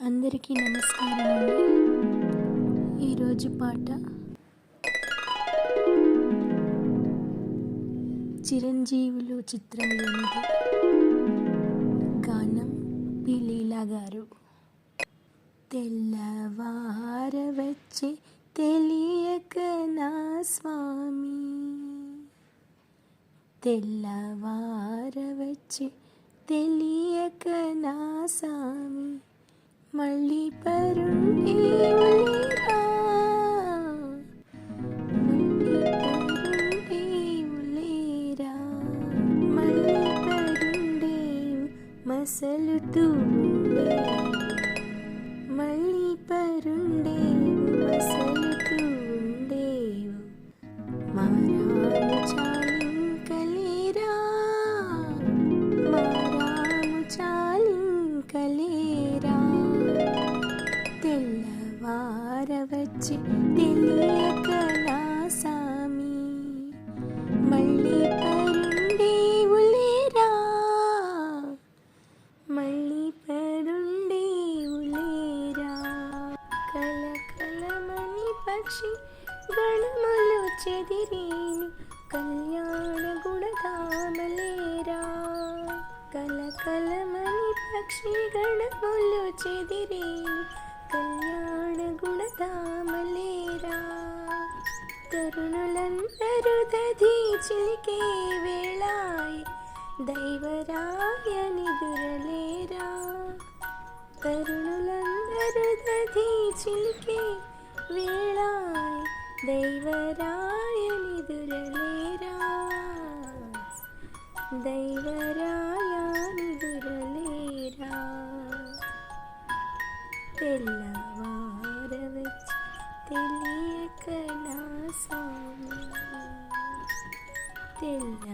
అందరికీ నమస్కారం అండి. ఈరోజు పాట చిరంజీవులు చిత్రంలోనిది. గానం పి లీలా గారు. తెల్లవారవచ్చే తెలియక నా స్వామి, తెల్లవారవచ్చే తెలియక నా స్వామి, మళ్ళీ పరుండేవులేరా, మళ్ళీ పరుండేవులేరా, మళ్ళీ పరుండేవు మసలుతూ ఉండేవు, మళ్ళీ పరుండేవు మసలుతూ ఉండేవు, మారాము చాలింకలేరా, మారాము చాలింకలేరా, తెల్లవారవచ్చి తెలియక నా సామి, మళ్ళీ పరుండేవులేరా, మళ్ళీ పరుండేవులేరా, కలకలమని పక్షి గణములు చెదిరేను కళ్యాణ గుణధామలేరా, కలకలమని పక్షి గణములు చెదిరేను కళ్యాణ గుణధామలేరా, తరుణులందరూ దధీచిలికే వేళాయ దైవరాయ నిదురలేరా, తరుణులందరూ దధీచిలికే వేళాయ దైవరాయ నిదురలేరా, దైవరాయ నిదురలేరా, తెల్లవారవచ్చి తెలియక నా స్వామి, తెల్ల